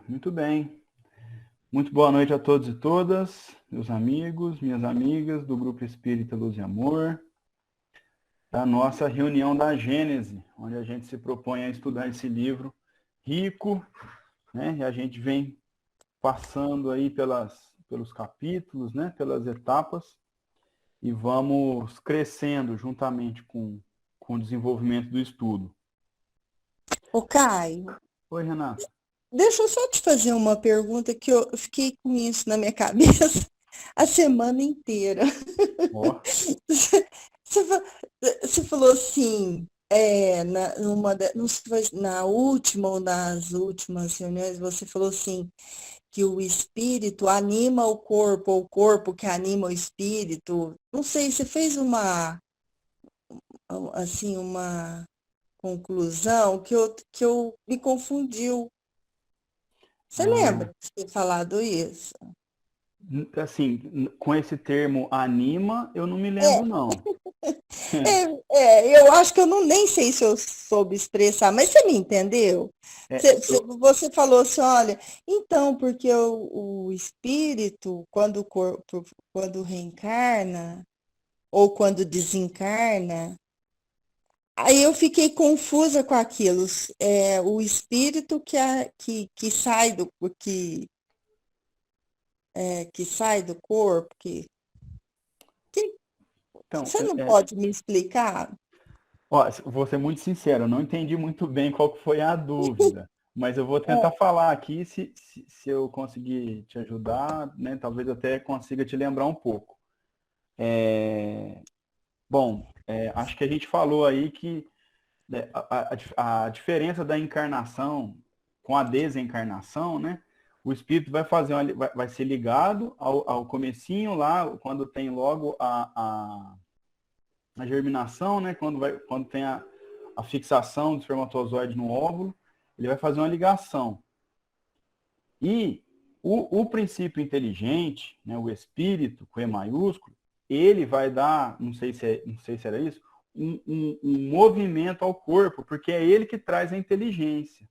muito bem. Muito boa noite a todos e todas, meus amigos, minhas amigas do Grupo Espírita Luz e Amor, da nossa reunião da Gênese, onde a gente se propõe a estudar esse livro rico, né? E a gente vem passando aí pelos capítulos, né? Pelas etapas, e vamos crescendo juntamente com o desenvolvimento do estudo. Ô, Caio, Oi, Renata. deixa eu só te fazer uma pergunta que eu fiquei com isso na minha cabeça a semana inteira. Ó, Você, fa- você falou assim, não sei se na última ou nas últimas reuniões, você falou assim, que o espírito anima o corpo, ou o corpo que anima o espírito. Não sei, você fez uma conclusão que eu me confundiu. Você lembra ah, de ter falado isso? assim, com esse termo anima, eu não me É, lembro, não. eu acho que eu não nem sei se eu soube expressar, mas você me entendeu? É, Você falou assim, olha, então, porque o espírito, quando o corpo, quando reencarna, ou quando desencarna, aí eu fiquei confusa com aquilo. O espírito que sai que sai do corpo, que então, você não pode me explicar? ó, vou ser muito sincero, eu não entendi muito bem qual que foi a dúvida, mas eu vou tentar falar aqui, se eu conseguir te ajudar, né, talvez eu até consiga te lembrar um pouco. Bom, acho que a gente falou aí que né, a diferença da encarnação com a desencarnação, né? O espírito vai fazer vai ser ligado ao comecinho lá, quando tem logo a germinação, né? Quando tem a fixação do espermatozoide no óvulo, ele vai fazer uma ligação. E o princípio inteligente, né, o espírito, com E maiúsculo, ele vai dar, não sei se era isso, um movimento ao corpo, porque é ele que traz a inteligência.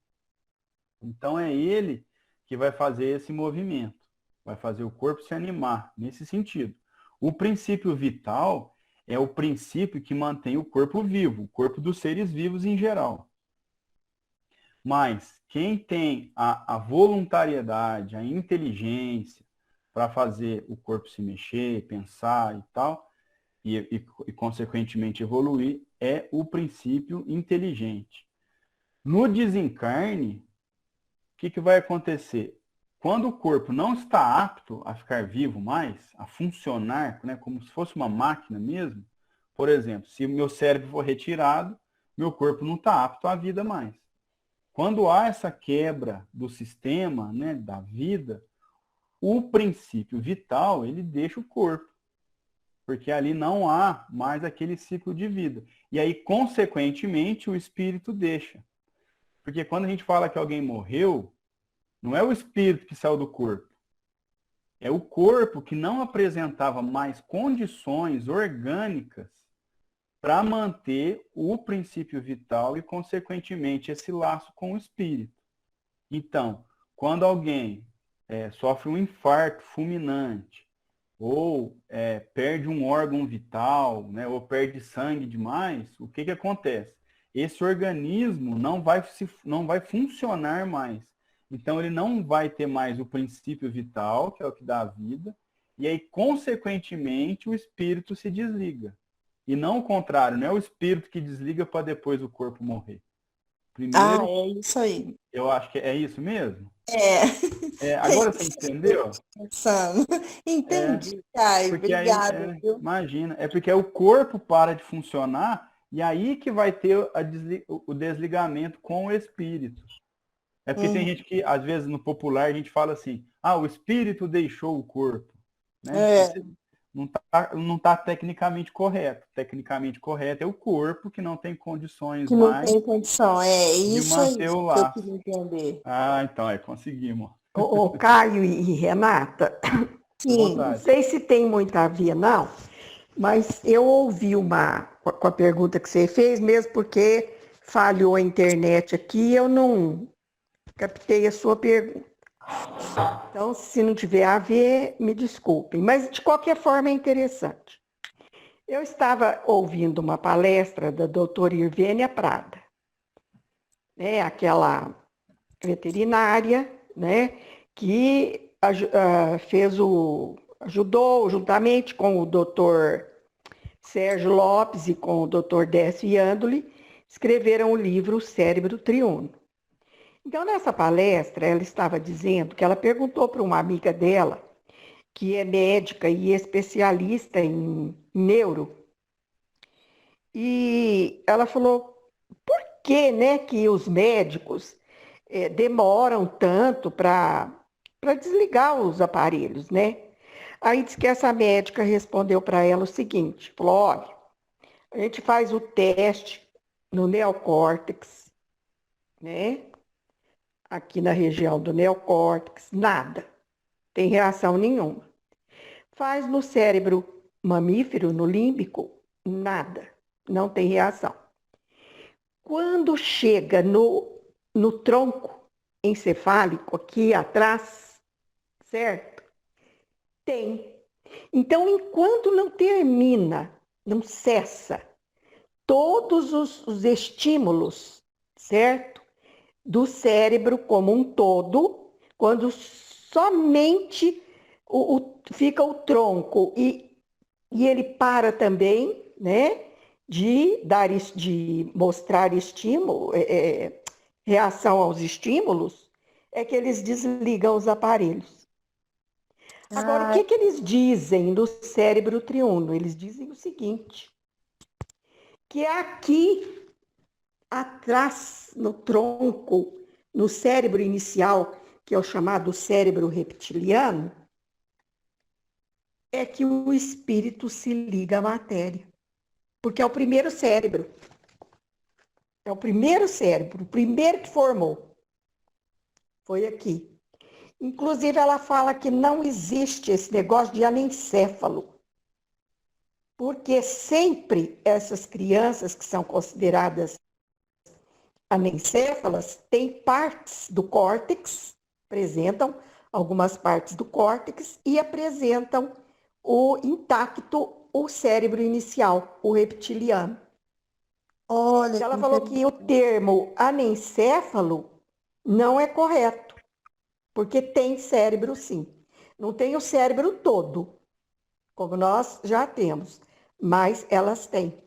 Então é ele que vai fazer esse movimento, vai fazer o corpo se animar, nesse sentido. O princípio vital é o princípio que mantém o corpo vivo, o corpo dos seres vivos em geral. Mas quem tem a voluntariedade, a inteligência para fazer o corpo se mexer, pensar e tal, e consequentemente evoluir, é o princípio inteligente. No desencarne, o que vai acontecer? Quando o corpo não está apto a ficar vivo mais, a funcionar, né, como se fosse uma máquina mesmo, por exemplo, se o meu cérebro for retirado, meu corpo não está apto à vida mais. Quando há essa quebra do sistema, né, da vida, o princípio vital, ele deixa o corpo, porque ali não há mais aquele ciclo de vida. E aí, consequentemente, o espírito deixa. Porque quando a gente fala que alguém morreu, não é o espírito que saiu do corpo. É o corpo que não apresentava mais condições orgânicas para manter o princípio vital e, consequentemente, esse laço com o espírito. Então, quando alguém sofre um infarto fulminante, ou perde um órgão vital, né, ou perde sangue demais, o que acontece? Esse organismo não vai funcionar mais. Então, ele não vai ter mais o princípio vital, que é o que dá a vida, e aí, consequentemente, o espírito se desliga. E não o contrário, não é o espírito que desliga para depois o corpo morrer. Ah, Primeiro, é isso aí. eu acho que é isso mesmo. É, é Agora você isso que eu entendeu? tô pensando. É, Entendi, Caio. porque aí, Obrigada, viu? imagina, é porque o corpo para de funcionar e aí que vai ter o desligamento com o espírito. É porque tem Uhum. gente que, às vezes, no popular, a gente fala assim, o espírito deixou o corpo, né? É, Não tá tecnicamente correto. Tecnicamente correto é o corpo que não tem condições que não mais tem condição. É de isso aí manter o que eu laço. queria entender. Ah, então, conseguimos. Ô, Caio e Renata, Fique à Sim. não vontade. sei se tem muito a ver, não, mas eu ouvi com a pergunta que você fez, mesmo porque falhou a internet aqui, eu não captei a sua pergunta. Então, se não tiver a ver, me desculpem, mas de qualquer forma é interessante. Eu estava ouvindo uma palestra da doutora Irvênia Prada, né, aquela veterinária, né, que ajudou, juntamente com o doutor Sérgio Lopes e com o doutor Décio Iandoli, escreveram o livro Cérebro Triuno. Então, nessa palestra, ela estava dizendo que ela perguntou para uma amiga dela, que é médica e especialista em neuro, e ela falou, por que, né, que os médicos demoram tanto para desligar os aparelhos, né? Aí diz que essa médica respondeu para ela o seguinte, falou, olha, a gente faz o teste no neocórtex, né? Aqui na região do neocórtex, nada, tem reação nenhuma. Faz no cérebro mamífero, no límbico, nada, não tem reação. Quando chega no tronco encefálico, aqui atrás, certo? Tem. Então, enquanto não termina, não cessa todos os estímulos, certo? Do cérebro como um todo, quando somente fica o tronco e ele para também, né? De mostrar estímulo, reação aos estímulos, é que eles desligam os aparelhos. Agora, o Ai, que eles dizem no cérebro triuno? Eles dizem o seguinte, que é aqui atrás, no tronco, no cérebro inicial, que é o chamado cérebro reptiliano, é que o espírito se liga à matéria. Porque é o primeiro cérebro. É o primeiro cérebro, o primeiro que formou. Foi aqui. Inclusive, ela fala que não existe esse negócio de anencéfalo. Porque sempre essas crianças que são consideradas anencéfalas têm partes do córtex, apresentam algumas partes do córtex e apresentam o intacto, o cérebro inicial, o reptiliano. olha que Ela falou que o termo anencéfalo não é correto, porque tem cérebro sim. Não tem o cérebro todo, como nós já temos, mas elas têm.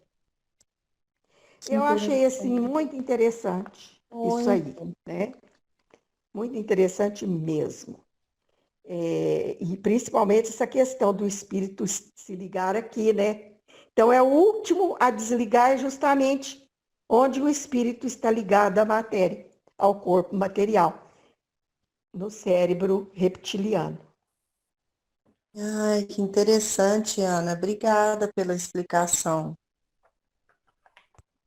Eu achei assim interessante. muito interessante isso aí, Muito. né? Muito interessante mesmo. E principalmente essa questão do espírito se ligar aqui, né? Então, é o último a desligar é justamente onde o espírito está ligado à matéria, ao corpo material, no cérebro reptiliano. Ai, que interessante, Ana. Obrigada pela explicação.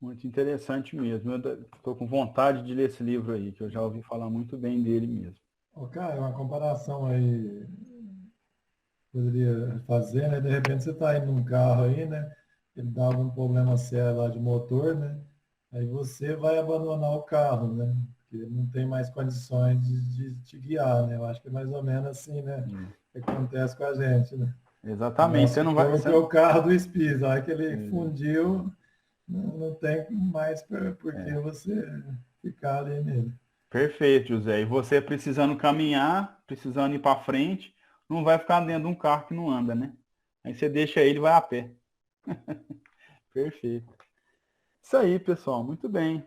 Muito interessante mesmo. Eu estou com vontade de ler esse livro aí, que eu já ouvi falar muito bem dele mesmo. Ô, cara, uma comparação aí poderia fazer, né? De repente você está indo num carro aí, né? Ele dá algum problema sério lá de motor, né? Aí você vai abandonar o carro, né? Porque ele não tem mais condições de te guiar, né? Eu acho que é mais ou menos assim, né? Que acontece com a gente, né? O Exatamente. Você nosso não vai. corpo é o carro do espírito. A hora que ele É, fundiu, não tem mais por que é. você ficar ali nele. Perfeito, José. E você precisando caminhar, precisando ir para frente, não vai ficar dentro de um carro que não anda, né? Aí você deixa ele e vai a pé. Perfeito. Isso aí, pessoal. Muito bem.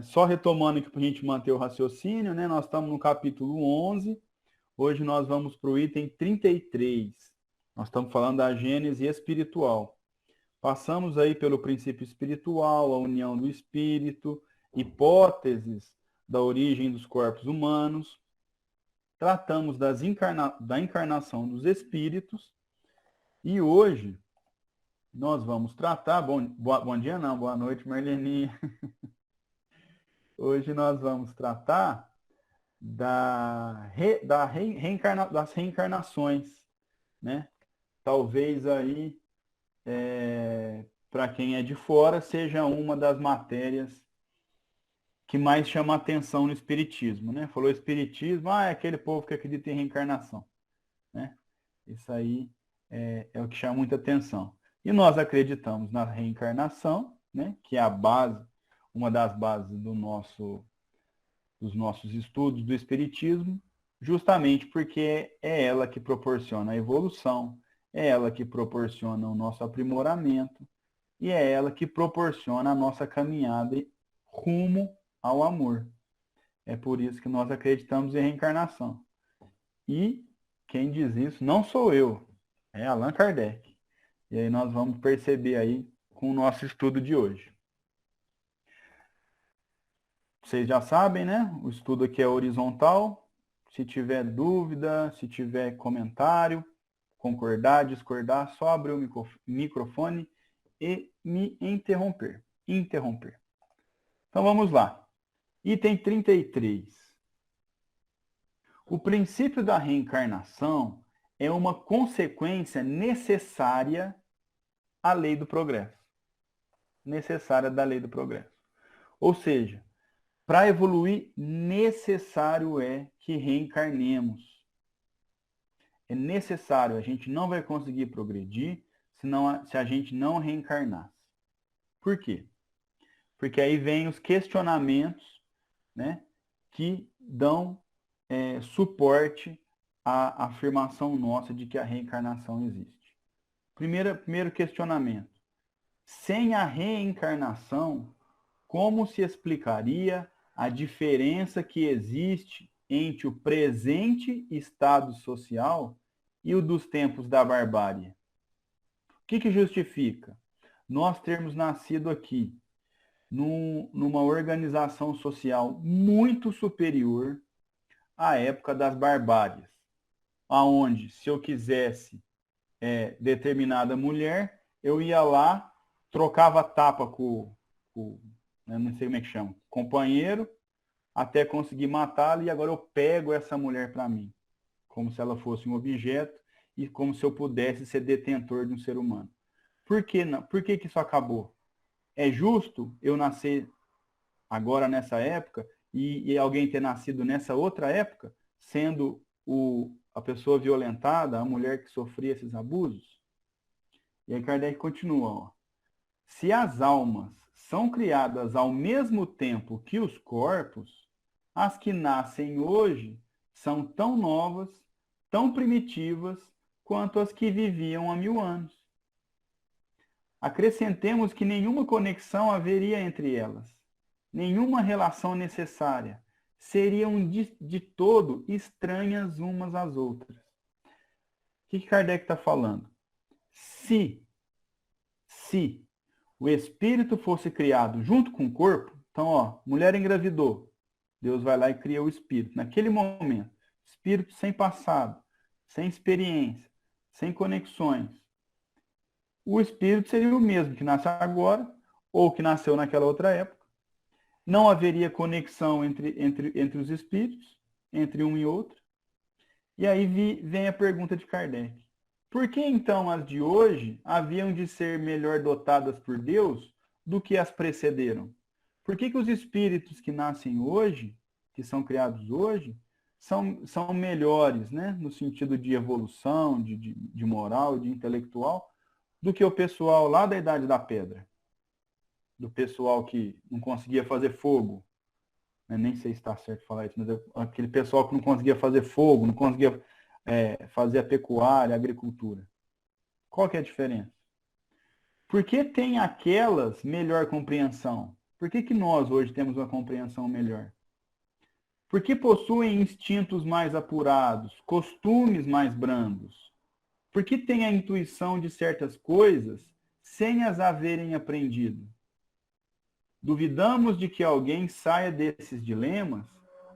Só retomando aqui para a gente manter o raciocínio, né? Nós estamos no capítulo 11. Hoje nós vamos para o item 33. Nós estamos falando da gênese espiritual. Passamos aí pelo princípio espiritual, a união do espírito, hipóteses da origem dos corpos humanos. Tratamos da encarnação dos espíritos. E hoje nós vamos tratar... Bom dia não, boa noite, Marleninha. Hoje nós vamos tratar das reencarnações, né? Talvez aí, para quem é de fora, seja uma das matérias que mais chama atenção no espiritismo, né? Falou espiritismo, é aquele povo que acredita em reencarnação, né? Isso aí é o que chama muita atenção. E nós acreditamos na reencarnação, né? Que é a base, uma das bases dos nossos estudos do espiritismo, justamente porque é ela que proporciona a evolução, é ela que proporciona o nosso aprimoramento e é ela que proporciona a nossa caminhada rumo ao amor. É por isso que nós acreditamos em reencarnação. E quem diz isso não sou eu, é Allan Kardec. E aí nós vamos perceber aí com o nosso estudo de hoje. Vocês já sabem, né? O estudo aqui é horizontal. Se tiver dúvida, se tiver comentário, concordar, discordar, só abrir o microfone e me interromper. Então vamos lá. Item 33. O princípio da reencarnação é uma consequência necessária à lei do progresso. Necessária da lei do progresso. Ou seja, para evoluir, necessário é que reencarnemos. É necessário, a gente não vai conseguir progredir se a gente não reencarnasse. Por quê? Porque aí vem os questionamentos, né, que dão suporte à afirmação nossa de que a reencarnação existe. Primeiro questionamento. Sem a reencarnação, como se explicaria a diferença que existe entre o presente estado social e o dos tempos da barbárie? O que justifica? Nós termos nascido aqui numa organização social muito superior à época das barbáries, aonde, se eu quisesse determinada mulher, eu ia lá, trocava tapa com não sei como é que chama, companheiro, até conseguir matá-la, e agora eu pego essa mulher para mim, como se ela fosse um objeto e como se eu pudesse ser detentor de um ser humano. Por que não? Por que isso acabou? É justo eu nascer agora nessa época e alguém ter nascido nessa outra época, sendo a pessoa violentada, a mulher que sofria esses abusos? E aí Kardec continua, ó. Se as almas são criadas ao mesmo tempo que os corpos, as que nascem hoje são tão novas, tão primitivas, quanto as que viviam há 1000 anos. Acrescentemos que nenhuma conexão haveria entre elas, nenhuma relação necessária, seriam de todo estranhas umas às outras. O que Kardec está falando? Se o espírito fosse criado junto com o corpo, então, ó, mulher engravidou, Deus vai lá e cria o espírito. Naquele momento, espírito sem passado, sem experiência, sem conexões. O espírito seria o mesmo que nasce agora ou que nasceu naquela outra época. Não haveria conexão entre os espíritos, entre um e outro. E aí vem a pergunta de Kardec. Por que então as de hoje haviam de ser melhor dotadas por Deus do que as precederam? Por que os espíritos que nascem hoje, que são criados hoje, são melhores, né, no sentido de evolução, de moral, de intelectual, do que o pessoal lá da Idade da Pedra? Do pessoal que não conseguia fazer fogo. Nem sei se está certo falar isso, mas aquele pessoal que não conseguia fazer fogo, não conseguia fazer a pecuária, a agricultura. Qual que é a diferença? Por que tem aquelas melhor compreensão? Por que nós hoje temos uma compreensão melhor? Porque possuem instintos mais apurados, costumes mais brandos. Porque têm a intuição de certas coisas sem as haverem aprendido. Duvidamos de que alguém saia desses dilemas,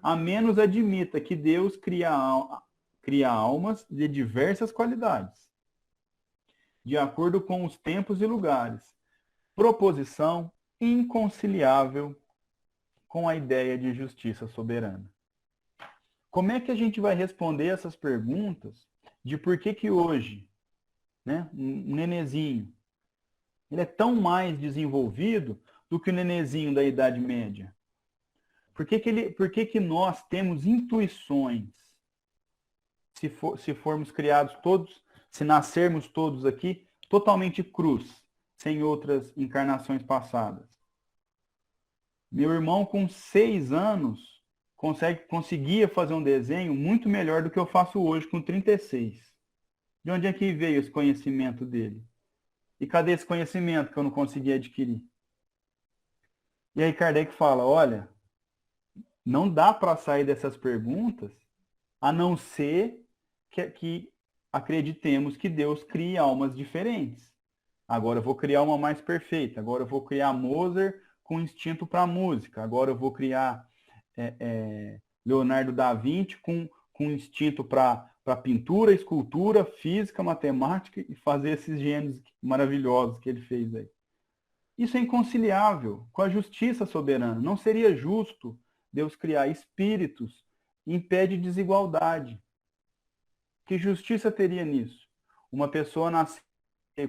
a menos admita que Deus cria almas de diversas qualidades, de acordo com os tempos e lugares. Proposição inconciliável com a ideia de justiça soberana. Como é que a gente vai responder essas perguntas de por que hoje, né, um nenezinho, ele é tão mais desenvolvido do que o nenezinho da Idade Média? Por que que nós temos intuições? Se formos criados todos, se nascermos todos aqui, totalmente crus, sem outras encarnações passadas. Meu irmão, com 6 anos, conseguia fazer um desenho muito melhor do que eu faço hoje, com 36. De onde é que veio esse conhecimento dele? E cadê esse conhecimento que eu não consegui adquirir? E aí Kardec fala, olha, não dá para sair dessas perguntas a não ser que acreditemos que Deus crie almas diferentes. Agora eu vou criar uma mais perfeita. Agora eu vou criar Mozart com instinto para música. Agora eu vou criar Leonardo da Vinci com instinto para pintura, escultura, física, matemática e fazer esses gênios maravilhosos que ele fez aí. Isso é inconciliável com a justiça soberana. Não seria justo Deus criar espíritos e impede desigualdade. Que justiça teria nisso? Uma pessoa nascer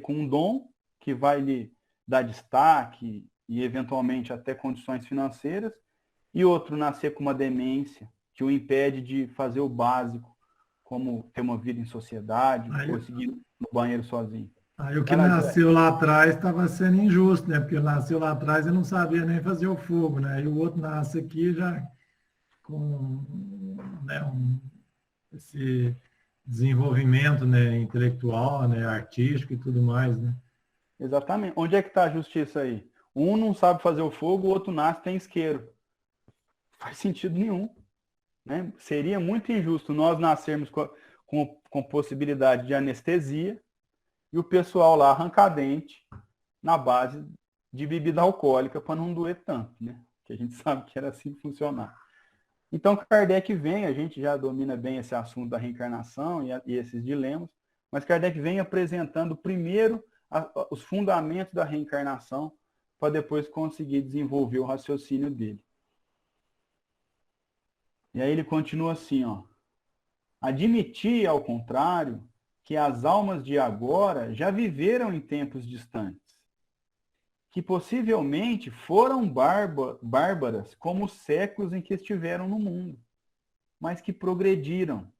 com um dom que vai lhe dar destaque e eventualmente até condições financeiras, e outro nascer com uma demência que o impede de fazer o básico, como ter uma vida em sociedade, conseguir ir no banheiro sozinho. Aí o que nasceu lá atrás estava sendo injusto, né? Porque ele nasceu lá atrás e não sabia nem fazer o fogo, né? E o outro nasce aqui já com, né, esse desenvolvimento, né, intelectual, né, artístico e tudo mais, né? Exatamente. Onde é que está a justiça aí? Um não sabe fazer o fogo, o outro nasce tem isqueiro. Não faz sentido nenhum, né? Seria muito injusto nós nascermos com possibilidade de anestesia e o pessoal lá arrancar dente na base de bebida alcoólica para não doer tanto, né? Que a gente sabe que era assim que funcionava. Então, Kardec vem, a gente já domina bem esse assunto da reencarnação e esses dilemas, mas Kardec vem apresentando primeiro os fundamentos da reencarnação para depois conseguir desenvolver o raciocínio dele. E aí ele continua assim, ó. Admitir, ao contrário, que as almas de agora já viveram em tempos distantes, que possivelmente foram bárbaras como os séculos em que estiveram no mundo, mas que progrediram,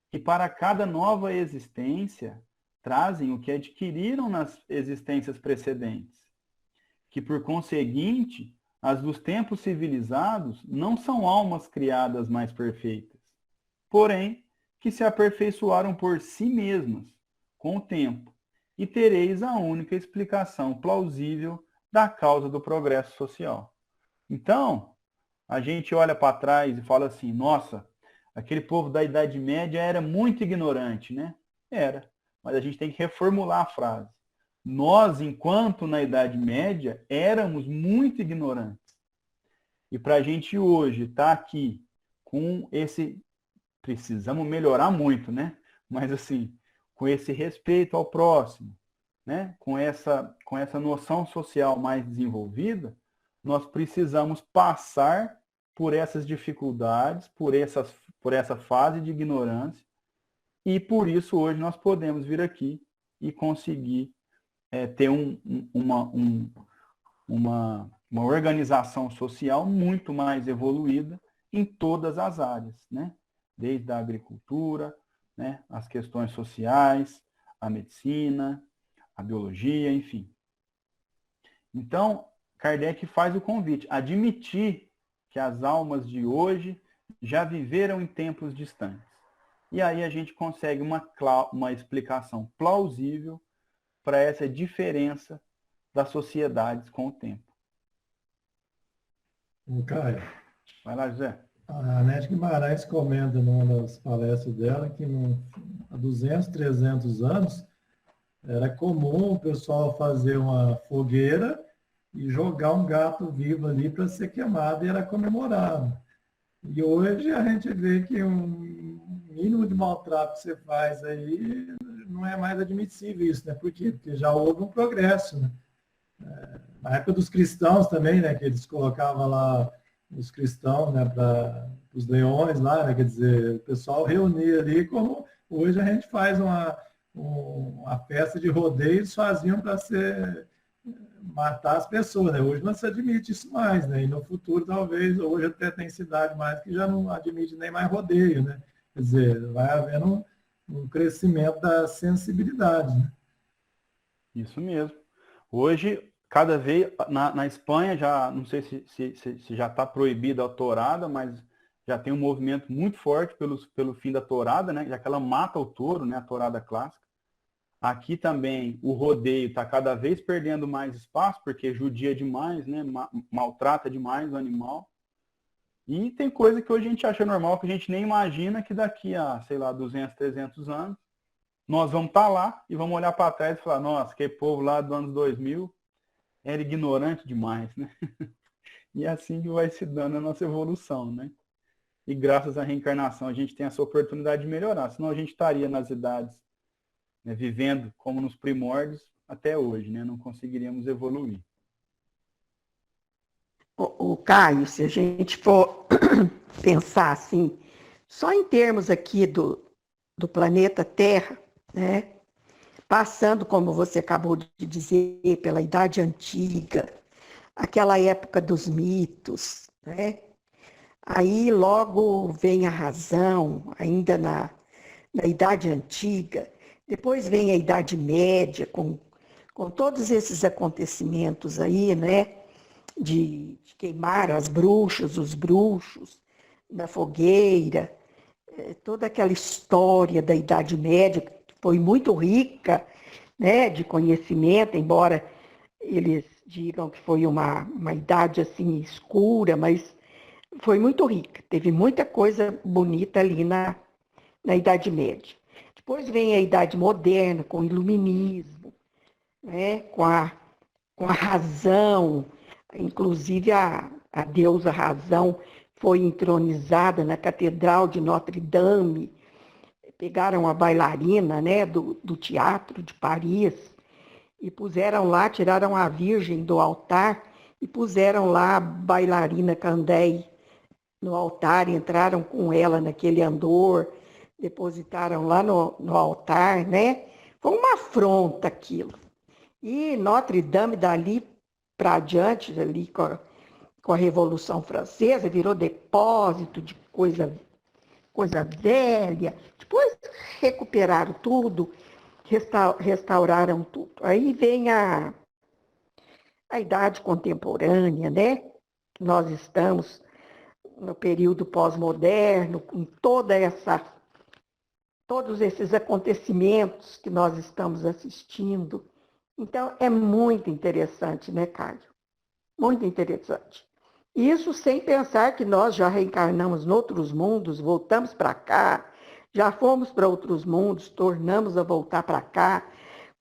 que para cada nova existência trazem o que adquiriram nas existências precedentes, que por conseguinte, as dos tempos civilizados não são almas criadas mais perfeitas, porém, que se aperfeiçoaram por si mesmas, com o tempo, e tereis a única explicação plausível da causa do progresso social. Então, a gente olha para trás e fala assim, nossa, aquele povo da Idade Média era muito ignorante, né? Era, mas a gente tem que reformular a frase. Nós, enquanto na Idade Média, éramos muito ignorantes. E para a gente hoje estar aqui com esse... Precisamos melhorar muito, né? Mas assim, com esse respeito ao próximo, né? Com essa noção social mais desenvolvida, nós precisamos passar por essas dificuldades, por essa fase de ignorância, e por isso hoje nós podemos vir aqui e conseguir ter uma organização social muito mais evoluída em todas as áreas, né? Desde a agricultura, né, as questões sociais, a medicina, a biologia, enfim. Então, Kardec faz o convite, admitir que as almas de hoje já viveram em tempos distantes. E aí a gente consegue uma explicação plausível para essa diferença das sociedades com o tempo. Caio. Vai lá, José. A Anete Guimarães comenta numa das palestras dela que há 200, 300 anos era comum o pessoal fazer uma fogueira e jogar um gato vivo ali para ser queimado e era comemorado. E hoje a gente vê que um mínimo de maltrato que você faz aí não é mais admissível isso, né? Por quê? Porque já houve um progresso, né? Na época dos cristãos também, né? Que eles colocavam lá os cristãos, né, para os leões lá, né, quer dizer, o pessoal reunia ali, como hoje a gente faz uma festa de rodeio, eles faziam para ser matar as pessoas, né? Hoje não se admite isso mais, né? E no futuro, talvez, hoje até tem cidade mais que já não admite nem mais rodeio, né? Quer dizer, vai havendo um crescimento da sensibilidade, né? Isso mesmo. Hoje, cada vez, na Espanha, já não sei se já está proibida a tourada, mas já tem um movimento muito forte pelo fim da tourada, né? Já que ela mata o touro, né? A tourada clássica. Aqui também o rodeio está cada vez perdendo mais espaço, porque judia demais, né? Maltrata demais o animal. E tem coisa que hoje a gente acha normal, que a gente nem imagina que daqui a, sei lá, 200, 300 anos, nós vamos estar lá e vamos olhar para trás e falar, nossa, aquele povo lá dos anos 2000 era ignorante demais, né? E é assim que vai se dando a nossa evolução, né? E graças à reencarnação a gente tem essa oportunidade de melhorar, senão a gente estaria nas idades, né, vivendo como nos primórdios até hoje, né? Não conseguiríamos evoluir. O Caio, se a gente for pensar assim, só em termos aqui do planeta Terra, né? Passando, como você acabou de dizer, pela Idade Antiga, aquela época dos mitos, né? Aí logo vem a razão, ainda na Idade Antiga, depois vem a Idade Média, com todos esses acontecimentos aí, né? De queimar as bruxas, os bruxos, da fogueira, toda aquela história da Idade Média, que foi muito rica, né, de conhecimento, embora eles digam que foi uma idade assim escura, mas foi muito rica, teve muita coisa bonita ali na Idade Média. Depois vem a Idade Moderna, com o Iluminismo, né, com a razão, inclusive a deusa razão foi entronizada na Catedral de Notre Dame. Pegaram a bailarina, né, do teatro de Paris e puseram lá, tiraram a Virgem do altar e puseram lá a bailarina Candeia no altar, entraram com ela naquele andor, depositaram lá no altar, né? Foi uma afronta aquilo. E Notre Dame, dali para adiante, ali com a Revolução Francesa, virou depósito de coisa velha. Depois recuperaram tudo, restauraram tudo. Aí vem a idade contemporânea, né? Nós estamos no período pós-moderno, com todos esses acontecimentos que nós estamos assistindo. Então, é muito interessante, né, Caio? Muito interessante. Isso sem pensar que nós já reencarnamos em outros mundos, voltamos para cá, já fomos para outros mundos, tornamos a voltar para cá,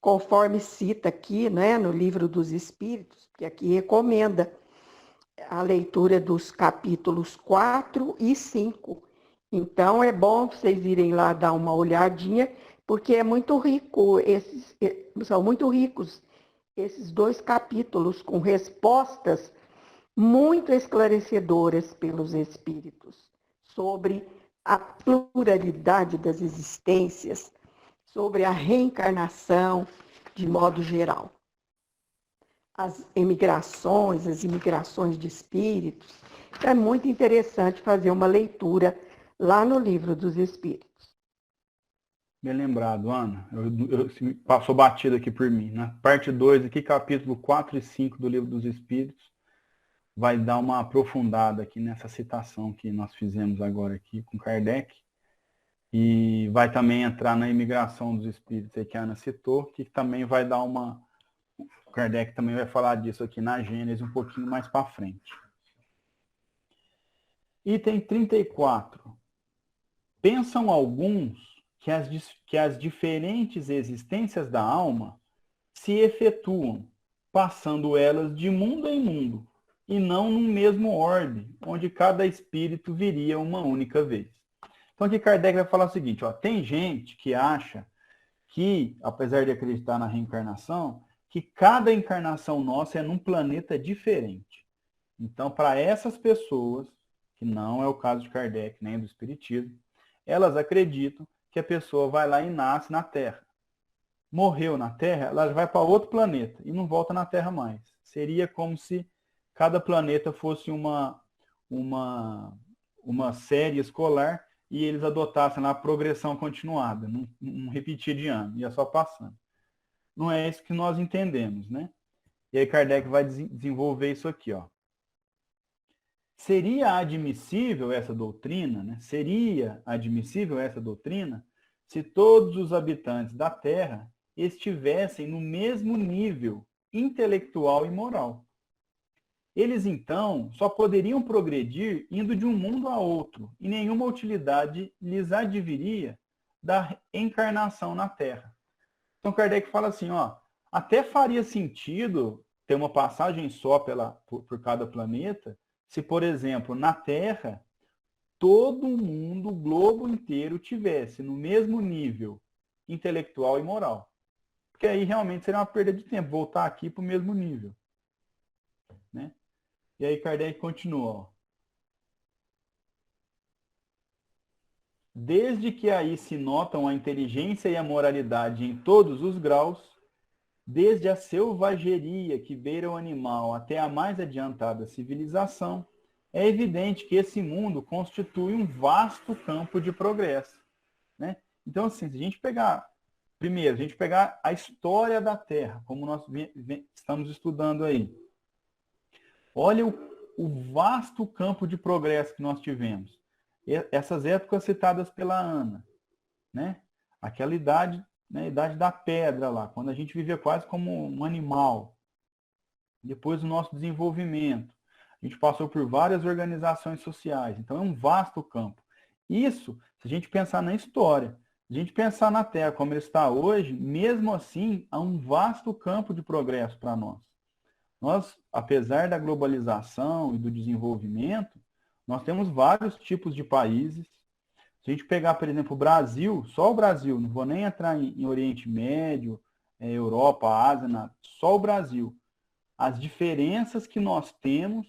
conforme cita aqui, né, no Livro dos Espíritos, que aqui recomenda a leitura dos capítulos 4 e 5. Então, é bom vocês irem lá dar uma olhadinha, porque é muito rico, são muito ricos esses dois capítulos, com respostas muito esclarecedoras pelos espíritos sobre a pluralidade das existências, sobre a reencarnação de modo geral. As imigrações de espíritos. É muito interessante fazer uma leitura lá no Livro dos Espíritos. Bem lembrado, Ana. Passou batido aqui por mim. Na parte 2, aqui, capítulo 4 e 5 do Livro dos Espíritos, vai dar uma aprofundada aqui nessa citação que nós fizemos agora aqui com Kardec. E vai também entrar na imigração dos espíritos aí que a Ana citou, que também vai dar uma... O Kardec também vai falar disso aqui na Gênesis um pouquinho mais para frente. Item 34. Pensam alguns que as diferentes existências da alma se efetuam, passando elas de mundo em mundo, e não num mesmo orbe, onde cada espírito viria uma única vez. Então aqui Kardec vai falar o seguinte, ó, tem gente que acha que, apesar de acreditar na reencarnação, que cada encarnação nossa é num planeta diferente. Então, para essas pessoas, que não é o caso de Kardec nem do Espiritismo, elas acreditam que a pessoa vai lá e nasce na Terra. Morreu na Terra, ela vai para outro planeta e não volta na Terra mais. Seria como se cada planeta fosse uma série escolar e eles adotassem lá a progressão continuada, não repetir de ano, ia só passando. Não é isso que nós entendemos, né? E aí Kardec vai desenvolver isso aqui, ó. Seria admissível essa doutrina, né? Seria admissível essa doutrina se todos os habitantes da Terra estivessem no mesmo nível intelectual e moral. Eles, então, só poderiam progredir indo de um mundo a outro, e nenhuma utilidade lhes adviria da encarnação na Terra. Então, Kardec fala assim, ó, até faria sentido ter uma passagem só por cada planeta, se, por exemplo, na Terra, todo mundo, o globo inteiro, tivesse no mesmo nível intelectual e moral. Porque aí realmente seria uma perda de tempo, voltar aqui para o mesmo nível. Né? E aí Kardec continua. Ó. Desde que aí se notam a inteligência e a moralidade em todos os graus, desde a selvageria que beira o animal até a mais adiantada civilização, é evidente que esse mundo constitui um vasto campo de progresso. Né? Então, assim, se a gente pegar, primeiro, a gente pegar a história da Terra, como nós estamos estudando aí, olha o vasto campo de progresso que nós tivemos. Essas épocas citadas pela Ana, né? Aquela idade, né, idade da pedra lá, quando a gente vivia quase como um animal. Depois o nosso desenvolvimento. A gente passou por várias organizações sociais. Então é um vasto campo. Isso, se a gente pensar na história, se a gente pensar na Terra como ela está hoje, mesmo assim, há um vasto campo de progresso para nós. Nós, apesar da globalização e do desenvolvimento, nós temos vários tipos de países. Se a gente pegar, por exemplo, o Brasil, só o Brasil, não vou nem entrar em Oriente Médio, Europa, Ásia, só o Brasil. As diferenças que nós temos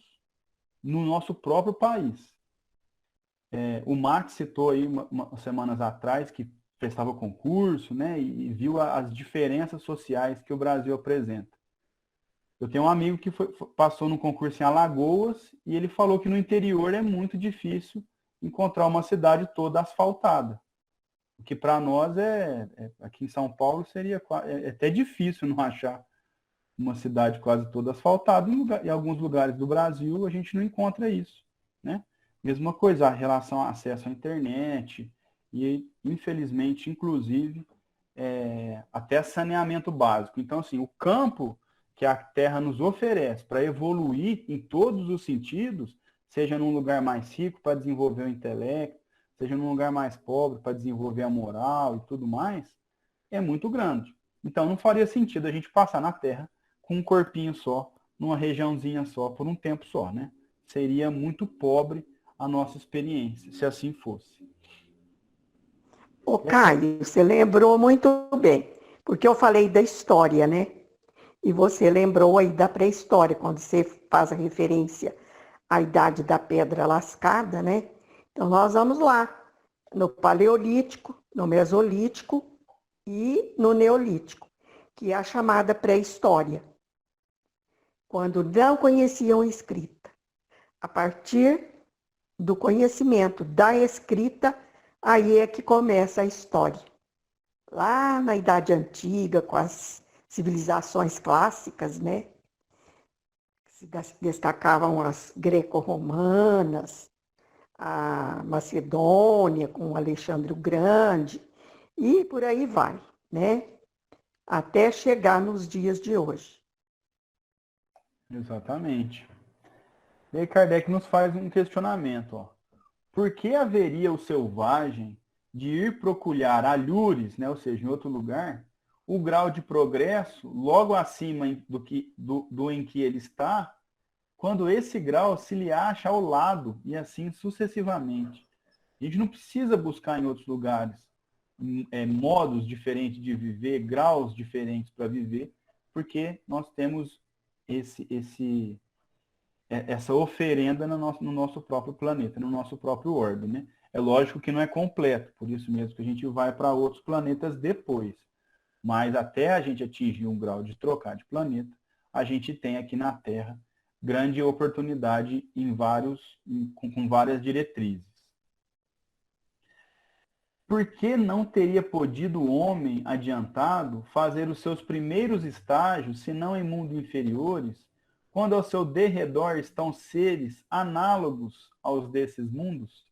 no nosso próprio país. O Max citou aí umas semanas atrás que prestava concurso, né, e viu as diferenças sociais que o Brasil apresenta. Eu tenho um amigo que passou no concurso em Alagoas e ele falou que no interior é muito difícil encontrar uma cidade toda asfaltada. O que para nós aqui em São Paulo seria até difícil não achar uma cidade quase toda asfaltada. Em alguns lugares do Brasil a gente não encontra isso. Né? Mesma coisa, a relação ao acesso à internet e, infelizmente, inclusive, até saneamento básico. Então, assim, o campo que a Terra nos oferece para evoluir em todos os sentidos, seja num lugar mais rico para desenvolver o intelecto, seja num lugar mais pobre para desenvolver a moral e tudo mais, é muito grande. Então não faria sentido a gente passar na Terra com um corpinho só, numa regiãozinha só, por um tempo só, né? Seria muito pobre a nossa experiência, se assim fosse. Ô, Caio, você lembrou muito bem, porque eu falei da história, né? E você lembrou aí da pré-história, quando você faz a referência à idade da pedra lascada, né? Então, nós vamos lá, no Paleolítico, no Mesolítico e no Neolítico, que é a chamada pré-história, quando não conheciam escrita. A partir do conhecimento da escrita, aí é que começa a história. Lá na Idade Antiga, com as civilizações clássicas, né? Se destacavam as greco-romanas, a Macedônia, com Alexandre o Grande, e por aí vai, né? Até chegar nos dias de hoje. Exatamente. E aí Kardec nos faz um questionamento. Ó. Por que haveria o selvagem de ir procurar alhures, né, ou seja, em outro lugar, o grau de progresso logo acima do em que ele está, quando esse grau se lhe acha ao lado, e assim sucessivamente. A gente não precisa buscar em outros lugares modos diferentes de viver, graus diferentes para viver, porque nós temos essa oferenda no nosso próprio planeta, no nosso próprio orbe. Né? É lógico que não é completo, por isso mesmo que a gente vai para outros planetas depois. Mas até a gente atingir um grau de trocar de planeta, a gente tem aqui na Terra grande oportunidade com várias diretrizes. Por que não teria podido o homem adiantado fazer os seus primeiros estágios, se não em mundos inferiores, quando ao seu derredor estão seres análogos aos desses mundos?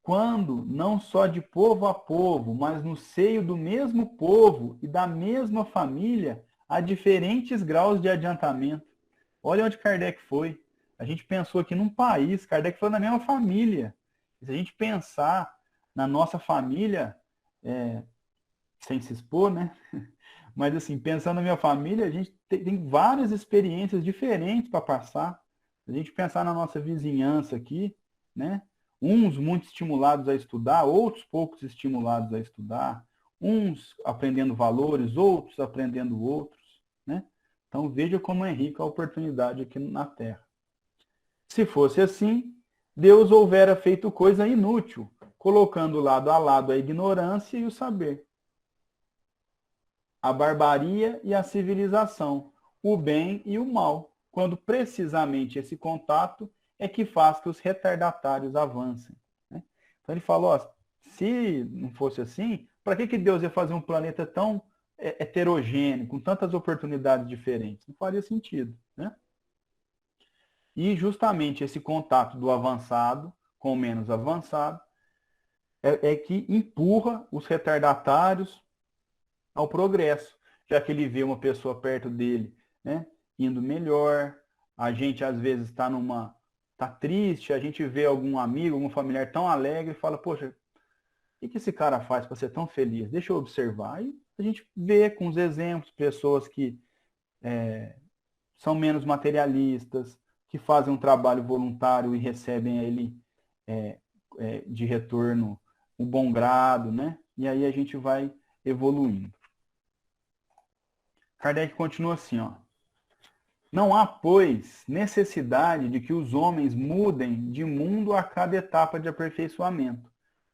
Quando, não só de povo a povo, mas no seio do mesmo povo e da mesma família, há diferentes graus de adiantamento. Olha onde Kardec foi. A gente pensou aqui num país, Kardec foi na mesma família. Se a gente pensar na nossa família, sem se expor, né? Mas assim, pensando na minha família, a gente tem várias experiências diferentes para passar. Se a gente pensar na nossa vizinhança aqui, né? Uns muito estimulados a estudar, outros poucos estimulados a estudar, uns aprendendo valores, outros aprendendo outros, né? Então veja como é rica a oportunidade aqui na Terra. Se fosse assim, Deus houvera feito coisa inútil, colocando lado a lado a ignorância e o saber, a barbarie e a civilização, o bem e o mal, quando precisamente esse contato é que faz que os retardatários avancem, né? Então ele falou, ó, se não fosse assim, para que Deus ia fazer um planeta tão heterogêneo, com tantas oportunidades diferentes? Não faria sentido, né? E justamente esse contato do avançado com o menos avançado é que empurra os retardatários ao progresso, já que ele vê uma pessoa perto dele, né, indo melhor. A gente às vezes tá triste, a gente vê algum amigo, algum familiar tão alegre e fala, poxa, o que esse cara faz para ser tão feliz? Deixa eu observar. E a gente vê com os exemplos pessoas que são menos materialistas, que fazem um trabalho voluntário e recebem ele de retorno um bom grado, né? E aí a gente vai evoluindo. Kardec continua assim, ó. Não há, pois, necessidade de que os homens mudem de mundo a cada etapa de aperfeiçoamento,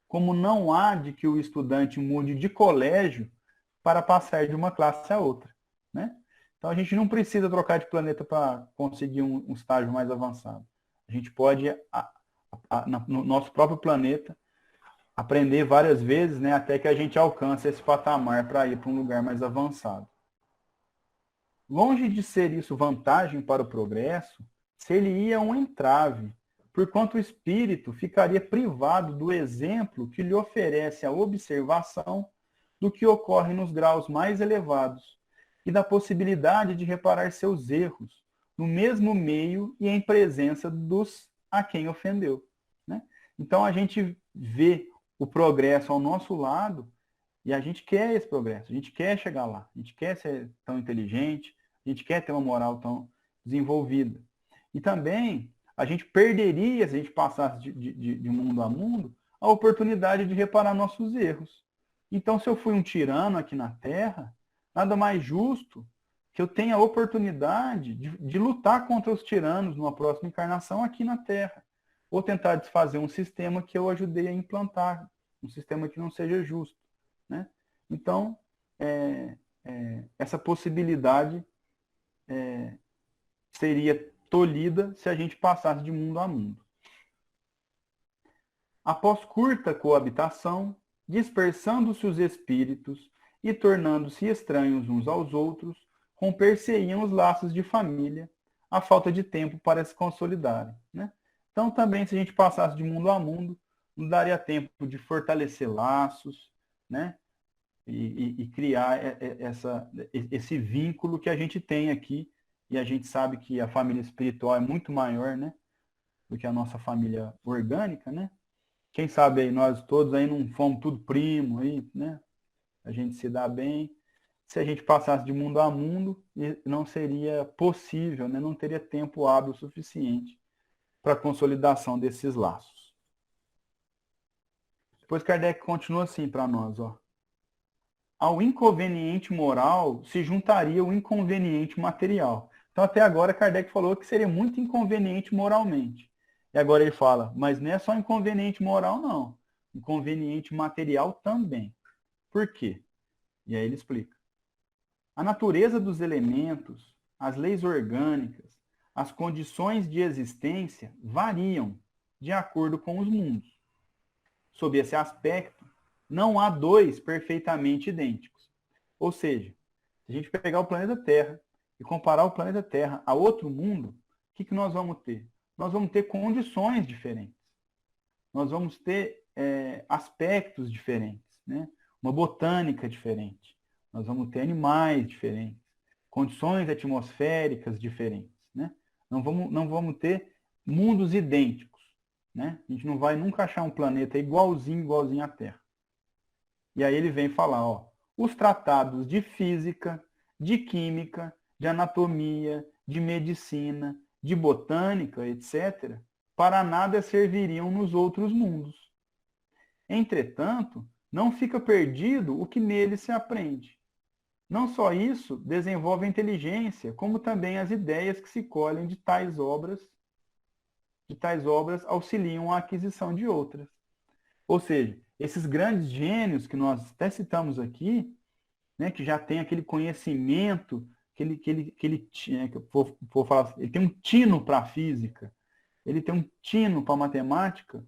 como não há de que o estudante mude de colégio para passar de uma classe a outra, né? Então a gente não precisa trocar de planeta para conseguir um estágio mais avançado. A gente pode, no nosso próprio planeta, aprender várias vezes, né, até que a gente alcance esse patamar para ir para um lugar mais avançado. Longe de ser isso vantagem para o progresso, ser-lhe-ia um entrave, porquanto o espírito ficaria privado do exemplo que lhe oferece a observação do que ocorre nos graus mais elevados e da possibilidade de reparar seus erros no mesmo meio e em presença dos a quem ofendeu, né? Então a gente vê o progresso ao nosso lado e a gente quer esse progresso, a gente quer chegar lá, a gente quer ser tão inteligente, a gente quer ter uma moral tão desenvolvida. E também a gente perderia, se a gente passasse de mundo a mundo, a oportunidade de reparar nossos erros. Então, se eu fui um tirano aqui na Terra, nada mais justo que eu tenha a oportunidade de lutar contra os tiranos numa próxima encarnação aqui na Terra. Ou tentar desfazer um sistema que eu ajudei a implantar, um sistema que não seja justo, né? Então, essa possibilidade seria tolhida se a gente passasse de mundo a mundo. Após curta coabitação, dispersando-se os espíritos e tornando-se estranhos uns aos outros, romper-se-iam os laços de família, a falta de tempo para se consolidarem, né? Então, também, se a gente passasse de mundo a mundo, não daria tempo de fortalecer laços, né? E criar esse vínculo que a gente tem aqui, e a gente sabe que a família espiritual é muito maior, né, do que a nossa família orgânica, né? Quem sabe aí nós todos aí não fomos tudo primo aí, né? A gente se dá bem. Se a gente passasse de mundo a mundo, não seria possível, né? Não teria tempo hábil suficiente para a consolidação desses laços. Depois Kardec continua assim para nós, ó. Ao inconveniente moral se juntaria o inconveniente material. Então, até agora, Kardec falou que seria muito inconveniente moralmente. E agora ele fala, mas não é só inconveniente moral, não. Inconveniente material também. Por quê? E aí ele explica. A natureza dos elementos, as leis orgânicas, as condições de existência variam de acordo com os mundos. Sob esse aspecto, não há dois perfeitamente idênticos. Ou seja, se a gente pegar o planeta Terra e comparar o planeta Terra a outro mundo, o que nós vamos ter? Nós vamos ter condições diferentes. Nós vamos ter aspectos diferentes, né? Uma botânica diferente. Nós vamos ter animais diferentes, condições atmosféricas diferentes, né? Não vamos ter mundos idênticos, né? A gente não vai nunca achar um planeta igualzinho à Terra. E aí ele vem falar, ó, os tratados de física, de química, de anatomia, de medicina, de botânica, etc., para nada serviriam nos outros mundos. Entretanto, não fica perdido o que nele se aprende. Não só isso desenvolve a inteligência, como também as ideias que se colhem de tais obras auxiliam a aquisição de outras. Ou seja, esses grandes gênios que nós até citamos aqui, né, que já tem aquele conhecimento, ele tem um tino para a física, ele tem um tino para a matemática.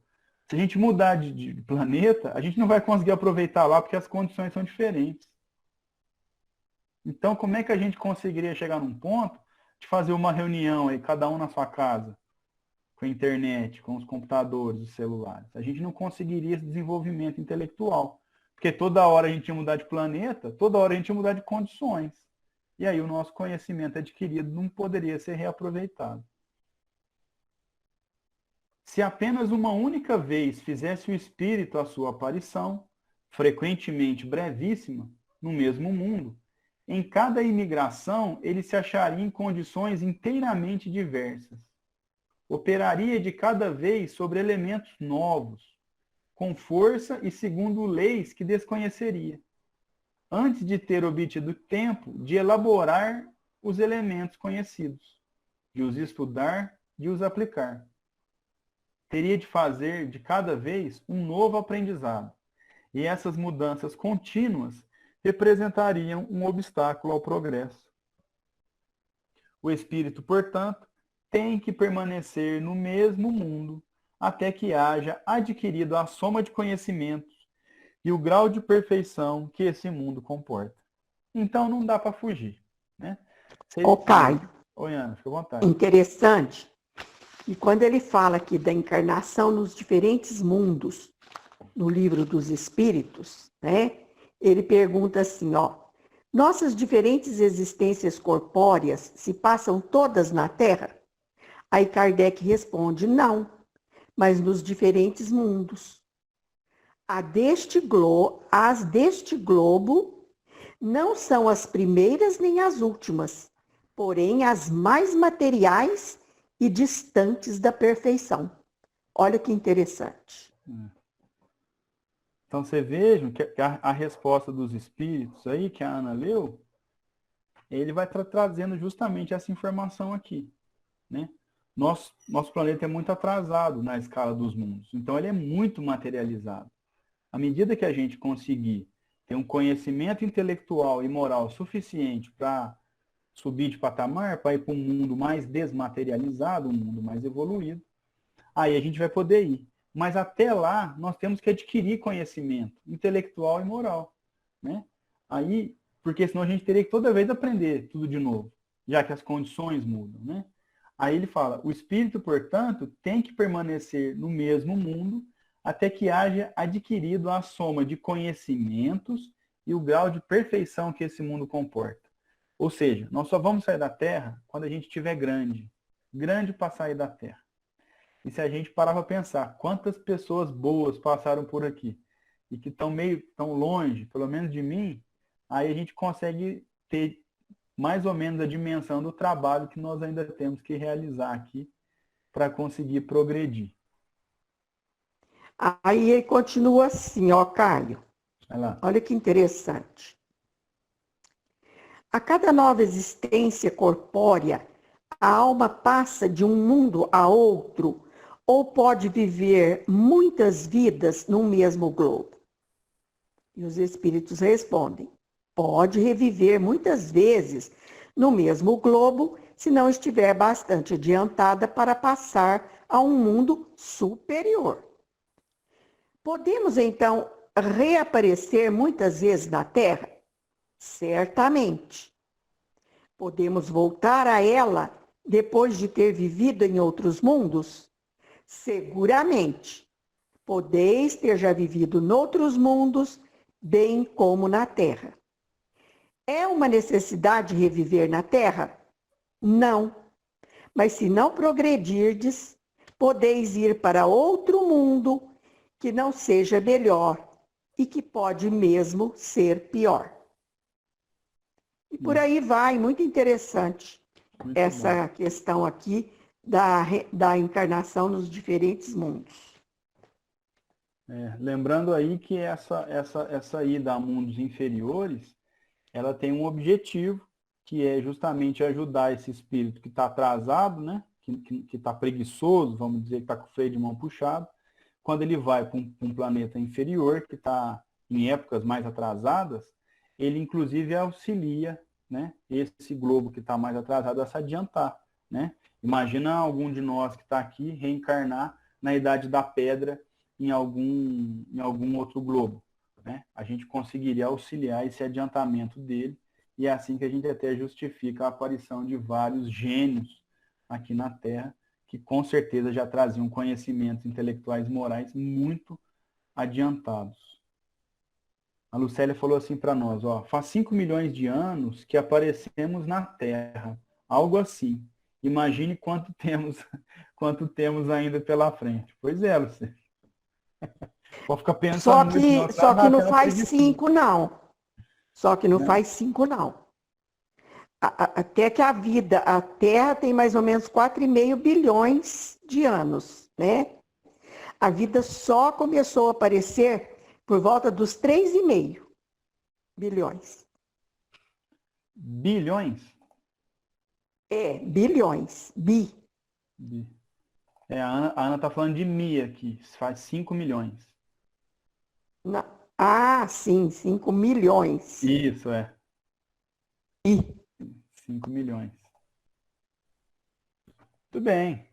Se a gente mudar de planeta, a gente não vai conseguir aproveitar lá porque as condições são diferentes. Então, como é que a gente conseguiria chegar num ponto de fazer uma reunião aí, cada um na sua casa, com a internet, com os computadores, os celulares? A gente não conseguiria esse desenvolvimento intelectual. Porque toda hora a gente ia mudar de planeta, toda hora a gente ia mudar de condições. E aí o nosso conhecimento adquirido não poderia ser reaproveitado. Se apenas uma única vez fizesse o espírito a sua aparição, frequentemente brevíssima, no mesmo mundo, em cada imigração ele se acharia em condições inteiramente diversas. Operaria de cada vez sobre elementos novos, com força e segundo leis que desconheceria, antes de ter obtido tempo de elaborar os elementos conhecidos, de os estudar, de os aplicar. Teria de fazer de cada vez um novo aprendizado, e essas mudanças contínuas representariam um obstáculo ao progresso. O espírito, portanto, tem que permanecer no mesmo mundo até que haja adquirido a soma de conhecimentos e o grau de perfeição que esse mundo comporta. Então não dá para fugir, né? Ô, Caio. Oi, Ana, fica à vontade. Interessante. E quando ele fala aqui da encarnação nos diferentes mundos, no livro dos Espíritos, né? Ele pergunta assim, ó, nossas diferentes existências corpóreas se passam todas na Terra? Aí Kardec responde, não, mas nos diferentes mundos. As deste globo não são as primeiras nem as últimas, porém as mais materiais e distantes da perfeição. Olha que interessante. Então, você veja que a resposta dos espíritos aí, que a Ana leu, ele vai trazendo justamente essa informação aqui, né? Nosso planeta é muito atrasado na escala dos mundos, então ele é muito materializado. À medida que a gente conseguir ter um conhecimento intelectual e moral suficiente para subir de patamar, para ir para um mundo mais desmaterializado, um mundo mais evoluído, aí a gente vai poder ir. Mas até lá, nós temos que adquirir conhecimento intelectual e moral, né? Aí, porque senão a gente teria que toda vez aprender tudo de novo, já que as condições mudam, né? Aí ele fala, o espírito, portanto, tem que permanecer no mesmo mundo até que haja adquirido a soma de conhecimentos e o grau de perfeição que esse mundo comporta. Ou seja, nós só vamos sair da Terra quando a gente estiver grande para sair da Terra. E se a gente parar para pensar quantas pessoas boas passaram por aqui e que estão tão longe, pelo menos de mim, aí a gente consegue ter mais ou menos a dimensão do trabalho que nós ainda temos que realizar aqui para conseguir progredir. Aí ele continua assim, ó, Caio. Vai lá. Olha que interessante. A cada nova existência corpórea, a alma passa de um mundo a outro ou pode viver muitas vidas num mesmo globo? E os espíritos respondem, Pode reviver muitas vezes no mesmo globo, se não estiver bastante adiantada para passar a um mundo superior. Podemos, então, reaparecer muitas vezes na Terra? Certamente. Podemos voltar a ela depois de ter vivido em outros mundos? Seguramente. Podeis ter já vivido noutros mundos, bem como na Terra. É uma necessidade reviver na Terra? Não. Mas se não progredirdes, podeis ir para outro mundo que não seja melhor e que pode mesmo ser pior. E por aí vai, muito interessante Muito essa bom. questão aqui da encarnação nos diferentes mundos. Lembrando aí que essa ida a mundos inferiores, ela tem um objetivo, que é justamente ajudar esse espírito que está atrasado, né? Que está preguiçoso, vamos dizer, que está com o freio de mão puxado, quando ele vai para um planeta inferior, que está em épocas mais atrasadas, ele inclusive auxilia, né, esse globo que está mais atrasado a se adiantar. Né? Imagina algum de nós que está aqui reencarnar na Idade da Pedra em algum outro globo. Né? A gente conseguiria auxiliar esse adiantamento dele, e é assim que a gente até justifica a aparição de vários gênios aqui na Terra, que com certeza já traziam conhecimentos intelectuais e morais muito adiantados. A Lucélia falou assim para nós, ó, faz 5 milhões de anos que aparecemos na Terra, algo assim. Imagine quanto temos ainda pela frente. Pois é, Lucélia. Pode ficar pensando muito, não, que Só dá que não até uma faz preguiça, 5, não. Só que não né? faz 5, não. Até que a Terra tem mais ou menos 4,5 bilhões de anos, né? A vida só começou a aparecer por volta dos 3,5 bilhões. Bilhões? Bilhões. A Ana está falando de Mi aqui, faz 5 milhões. Sim, 5 milhões. Isso, Bi. 5 milhões. Tudo bem.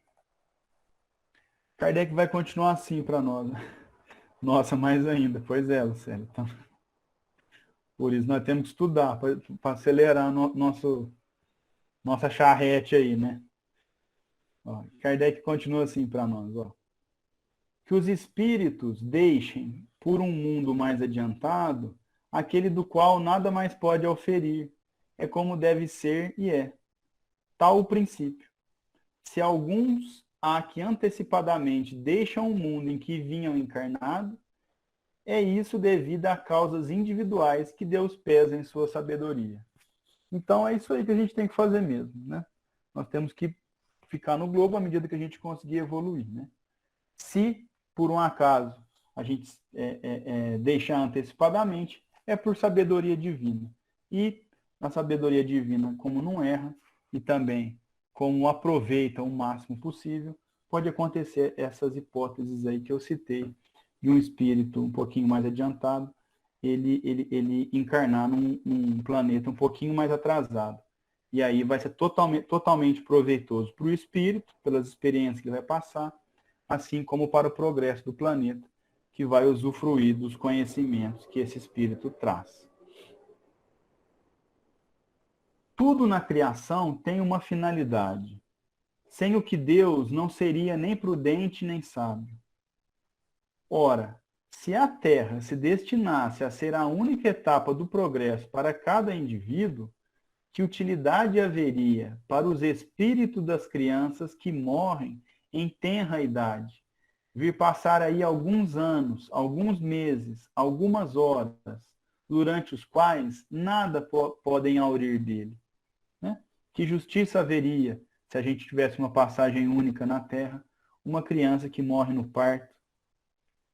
Kardec vai continuar assim para nós. Nossa, mais ainda. Pois é, Lucélia. Então, por isso nós temos que estudar para acelerar nossa charrete aí, né? Ó, Kardec continua assim para nós, ó. Que os espíritos deixem, por um mundo mais adiantado, aquele do qual nada mais pode oferir. É como deve ser e é. Tal o princípio. Se alguns há que antecipadamente deixam o mundo em que vinham encarnados, é isso devido a causas individuais que Deus pesa em sua sabedoria. Então é isso aí que a gente tem que fazer mesmo, né? Nós temos que ficar no globo à medida que a gente conseguir evoluir, né? Se, por um acaso, a gente deixar antecipadamente, é por sabedoria divina. E a sabedoria divina, como não erra, e também como aproveita o máximo possível, pode acontecer essas hipóteses aí que eu citei, de um espírito um pouquinho mais adiantado, ele encarnar num planeta um pouquinho mais atrasado. E aí vai ser totalmente proveitoso para o espírito, pelas experiências que ele vai passar, assim como para o progresso do planeta, que vai usufruir dos conhecimentos que esse espírito traz. Tudo na criação tem uma finalidade, sem o que Deus não seria nem prudente nem sábio. Ora, se a Terra se destinasse a ser a única etapa do progresso para cada indivíduo, que utilidade haveria para os espíritos das crianças que morrem em tenra idade, vir passar aí alguns anos, alguns meses, algumas horas, durante os quais nada podem aurir dele? Né? Que justiça haveria se a gente tivesse uma passagem única na Terra, uma criança que morre no parto,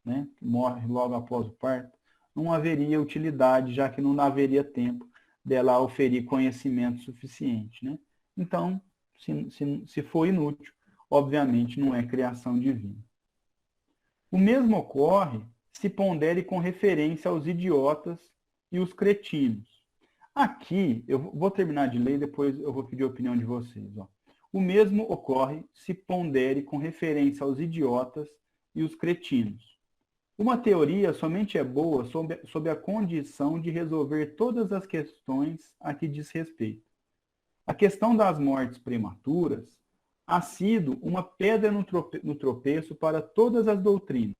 né? Que morre logo após o parto, não haveria utilidade, já que não haveria tempo dela oferir conhecimento suficiente. Né? Então, se for inútil, obviamente não é criação divina. O mesmo ocorre se pondere com referência aos idiotas e os cretinos, Aqui, eu vou terminar de ler, depois eu vou pedir a opinião de vocês. Ó. O mesmo ocorre se pondere com referência aos idiotas e os cretinos. Uma teoria somente é boa sob a condição de resolver todas as questões a que diz respeito. A questão das mortes prematuras ha sido uma pedra no tropeço para todas as doutrinas,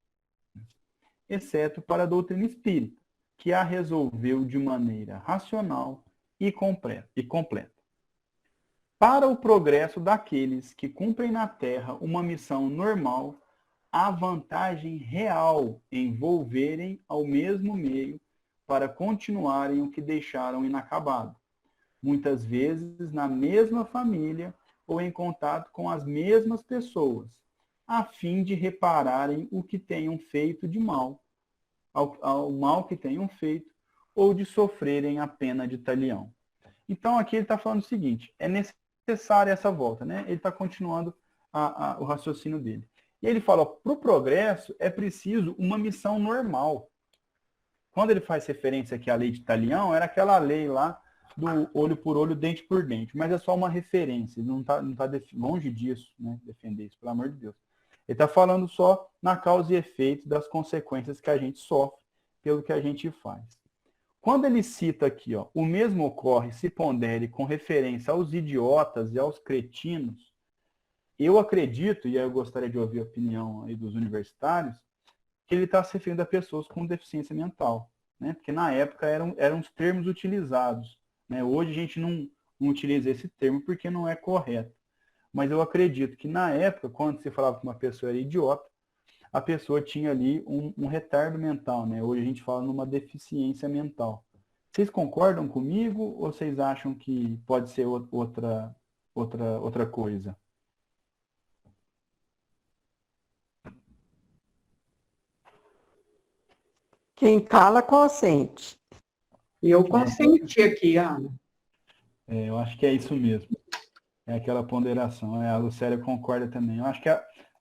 exceto para a doutrina espírita, que a resolveu de maneira racional e completa. Para o progresso daqueles que cumprem na Terra uma missão normal, há vantagem real em volverem ao mesmo meio para continuarem o que deixaram inacabado, muitas vezes na mesma família ou em contato com as mesmas pessoas, a fim de repararem o que tenham feito de mal, ao mal que tenham feito, ou de sofrerem a pena de talião. Então, aqui ele está falando o seguinte, é necessária essa volta, né? Ele está continuando o raciocínio dele. E ele fala, para o progresso é preciso uma missão normal. Quando ele faz referência aqui à lei de Talião, era aquela lei lá do olho por olho, dente por dente, mas é só uma referência, ele não está longe disso, né, defender isso, pelo amor de Deus. Ele está falando só na causa e efeito das consequências que a gente sofre pelo que a gente faz. Quando ele cita aqui, ó, o mesmo ocorre se pondere com referência aos idiotas e aos cretinos, eu acredito, e aí eu gostaria de ouvir a opinião aí dos universitários, que ele está se referindo a pessoas com deficiência mental, né? Porque na época eram os termos utilizados. Né? Hoje a gente não utiliza esse termo porque não é correto. Mas eu acredito que na época, quando se falava que uma pessoa era idiota, a pessoa tinha ali um retardo mental. Né? Hoje a gente fala numa deficiência mental. Vocês concordam comigo ou vocês acham que pode ser outra coisa? Quem cala, consente. E eu consenti aqui, Ana. Eu acho que é isso mesmo. É aquela ponderação. A Lucélia concorda também. Eu acho que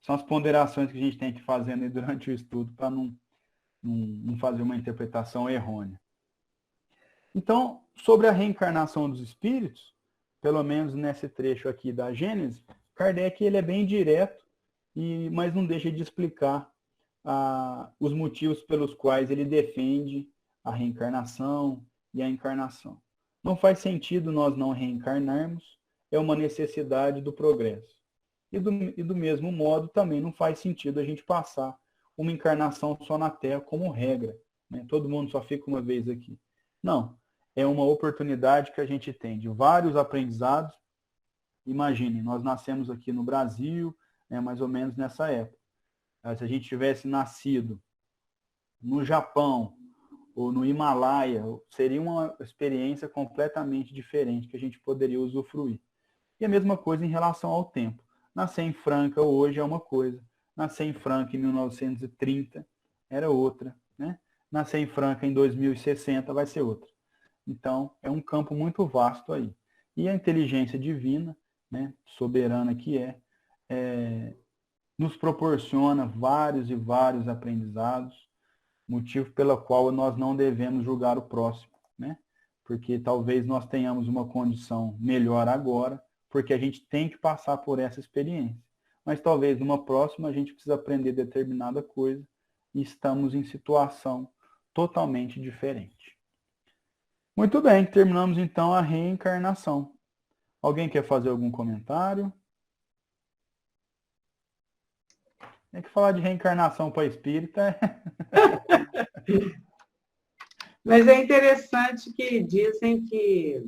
são as ponderações que a gente tem que fazer durante o estudo para não fazer uma interpretação errônea. Então, sobre a reencarnação dos espíritos, pelo menos nesse trecho aqui da Gênesis, Kardec ele é bem direto, mas não deixa de explicar os motivos pelos quais ele defende a reencarnação e a encarnação. Não faz sentido nós não reencarnarmos, é uma necessidade do progresso. E do mesmo modo, também não faz sentido a gente passar uma encarnação só na Terra como regra. Né? Todo mundo só fica uma vez aqui. Não, é uma oportunidade que a gente tem de vários aprendizados. Imagine, nós nascemos aqui no Brasil, mais ou menos nessa época. Se a gente tivesse nascido no Japão ou no Himalaia, seria uma experiência completamente diferente que a gente poderia usufruir. E a mesma coisa em relação ao tempo. Nascer em Franca hoje é uma coisa, nascer em Franca em 1930 era outra, né? Nascer em Franca em 2060 vai ser outra. Então, é um campo muito vasto aí. E a inteligência divina, né, soberana que nos proporciona vários e vários aprendizados, motivo pelo qual nós não devemos julgar o próximo, né? Porque talvez nós tenhamos uma condição melhor agora, porque a gente tem que passar por essa experiência. Mas talvez numa próxima a gente precisa aprender determinada coisa e estamos em situação totalmente diferente. Muito bem, terminamos então a reencarnação. Alguém quer fazer algum comentário? Tem que falar de reencarnação para espírita. Mas é interessante que dizem que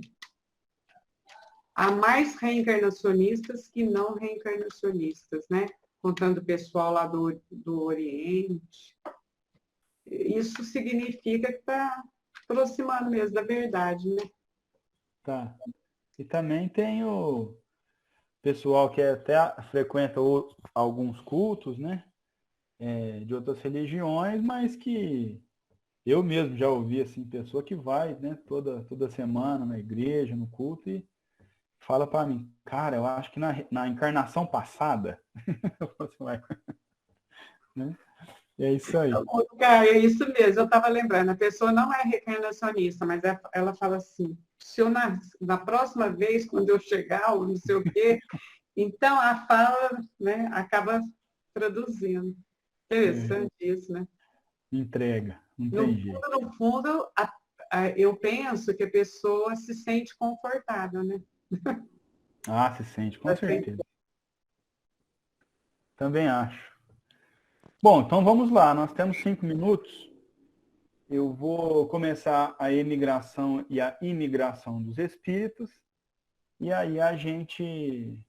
há mais reencarnacionistas que não reencarnacionistas, né? Contando o pessoal lá do Oriente. Isso significa que está aproximando mesmo da verdade, né? Tá. E também tem o pessoal que até frequenta alguns cultos, né? De outras religiões, mas que eu mesmo já ouvi assim, pessoa que vai, né, toda semana na igreja, no culto, e fala para mim, cara, eu acho que na encarnação passada, né? É isso aí. Cara, é isso mesmo, eu estava lembrando, a pessoa não é reencarnacionista, mas ela fala assim, se eu na próxima vez, quando eu chegar, ou não sei o quê, então a fala, né, acaba traduzindo. Interessante isso, né? Entrega, não tem No jeito. fundo, no fundo, eu penso que a pessoa se sente confortável, né? Ah, se sente, com certeza. Também acho. Bom, então vamos lá. Nós temos 5 minutos. Eu vou começar a emigração e a imigração dos espíritos. E aí a gente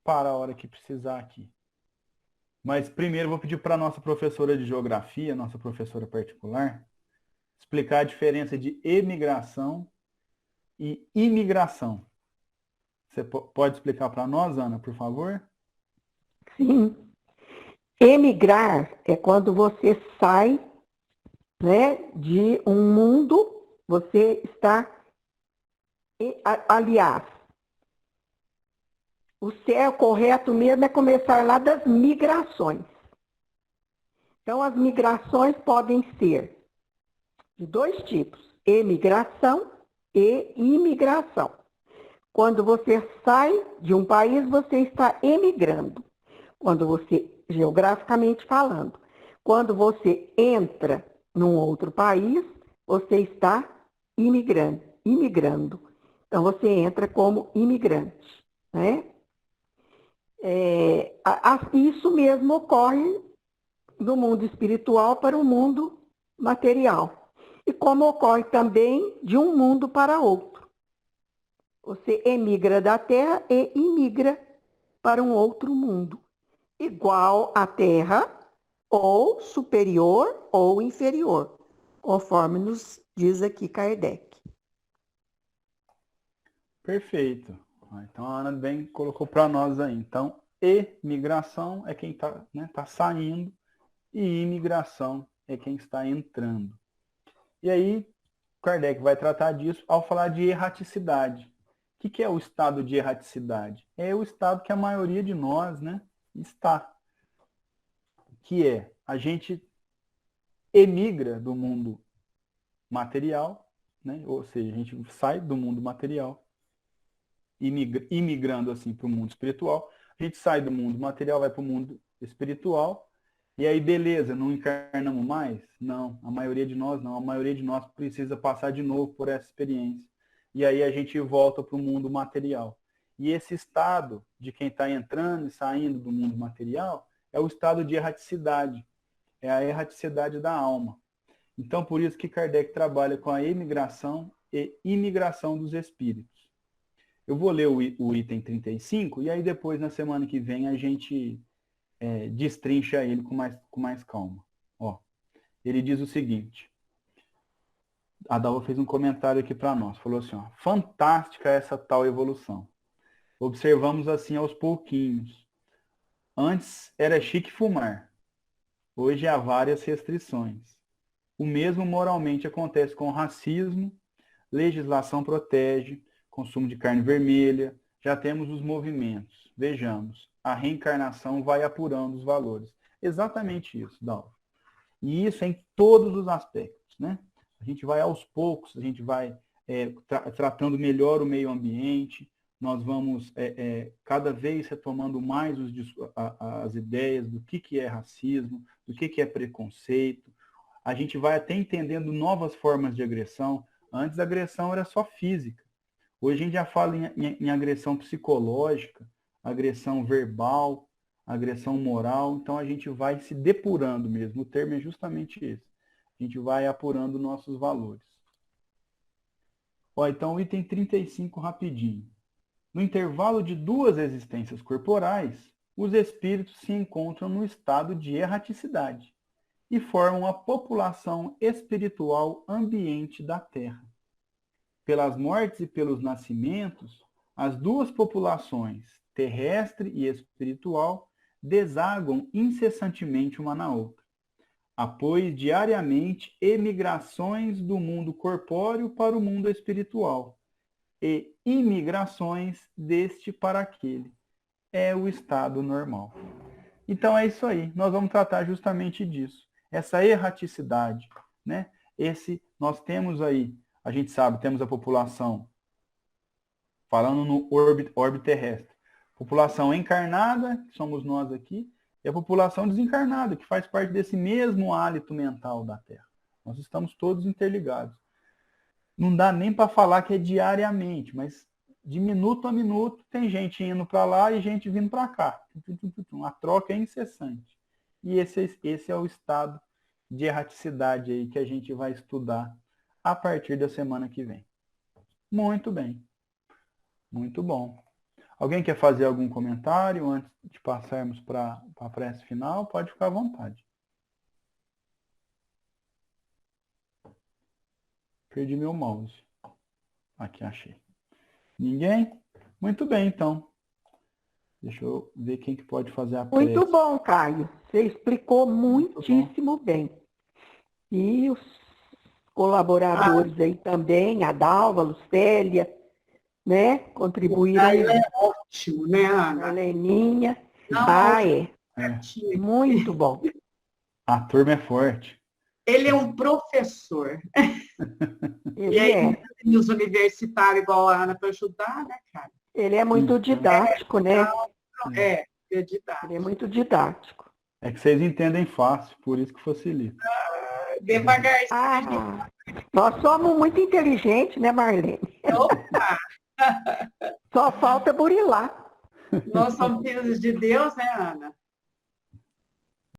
para a hora que precisar aqui. Mas primeiro eu vou pedir para a nossa professora de geografia, nossa professora particular, explicar a diferença de emigração e imigração. Você pode explicar para nós, Ana, por favor? Sim. Emigrar é quando você sai, né, de um mundo, você está, aliás, o certo correto mesmo é começar lá das migrações. Então, as migrações podem ser de dois tipos, emigração e imigração. Quando você sai de um país, você está emigrando. Quando você, geograficamente falando, quando você entra num outro país, você está imigrando. Então, você entra como imigrante, né? Isso mesmo ocorre do mundo espiritual para o mundo material. E como ocorre também de um mundo para outro. Você emigra da Terra e imigra para um outro mundo, igual à Terra, ou superior ou inferior, conforme nos diz aqui Kardec. Perfeito. Então a Ana bem colocou para nós aí. Então, emigração é quem está, né, tá saindo e imigração é quem está entrando. E aí, Kardec vai tratar disso ao falar de erraticidade. O que é o estado de erraticidade? É o estado que a maioria de nós, né, está. Que é, a gente emigra do mundo material, né, ou seja, a gente sai do mundo material, imigrando assim para o mundo espiritual. A gente sai do mundo material, vai para o mundo espiritual. E aí, beleza, não encarnamos mais? Não, a maioria de nós não. A maioria de nós precisa passar de novo por essa experiência. E aí a gente volta para o mundo material. E esse estado de quem está entrando e saindo do mundo material é o estado de erraticidade. É a erraticidade da alma. Então, por isso que Kardec trabalha com a emigração e imigração dos espíritos. Eu vou ler o item 35 e aí depois, na semana que vem, a gente destrincha ele com mais calma. Ó, ele diz o seguinte, a Dalva fez um comentário aqui para nós, falou assim, ó, fantástica essa tal evolução. Observamos assim aos pouquinhos. Antes era chique fumar, hoje há várias restrições. O mesmo moralmente acontece com o racismo, legislação protege, consumo de carne vermelha, já temos os movimentos. Vejamos, a reencarnação vai apurando os valores. Exatamente isso, Dalva. E isso em todos os aspectos, né? A gente vai aos poucos, a gente vai tratando melhor o meio ambiente, nós vamos cada vez retomando mais as ideias do que é racismo, do que é preconceito. A gente vai até entendendo novas formas de agressão. Antes a agressão era só física. Hoje a gente já fala em agressão psicológica, agressão verbal, agressão moral. Então a gente vai se depurando mesmo. O termo é justamente esse. A gente vai apurando nossos valores. Ó, então, item 35, rapidinho. No intervalo de 2 existências corporais, os espíritos se encontram no estado de erraticidade e formam a população espiritual ambiente da Terra. Pelas mortes e pelos nascimentos, as 2 populações, terrestre e espiritual, desaguam incessantemente uma na outra. Após diariamente emigrações do mundo corpóreo para o mundo espiritual e imigrações deste para aquele. É o estado normal. Então é isso aí. Nós vamos tratar justamente disso. Essa erraticidade, né? Nós temos aí, a gente sabe, temos a população, falando no orbe terrestre, população encarnada, que somos nós aqui, e a população desencarnada, que faz parte desse mesmo hálito mental da Terra. Nós estamos todos interligados. Não dá nem para falar que é diariamente, mas de minuto a minuto tem gente indo para lá e gente vindo para cá. A troca é incessante. E esse é o estado de erraticidade aí que a gente vai estudar a partir da semana que vem. Muito bem. Muito bom. Alguém quer fazer algum comentário antes de passarmos para a prece final? Pode ficar à vontade. Perdi meu mouse. Aqui, achei. Ninguém? Muito bem, então. Deixa eu ver quem que pode fazer a prece. Muito bom, Caio. Você explicou muitíssimo bem. E os colaboradores aí também, a Dalva, a Lucélia, né? Contribuíram. Caio é ótimo, né, A Ana? Heleninha. Não, É, Muito bom. a turma é forte. Ele é um professor. Ele E aí, é. tem os universitários igual a Ana para ajudar, né, cara? Ele é muito didático, né? É didático. Ele é muito didático. É que vocês entendem fácil, por isso que facilita. Devagarzinho. Ah, nós somos muito inteligentes, né, Marlene? Opa! Só falta burilar. Nós somos filhos de Deus, né, Ana?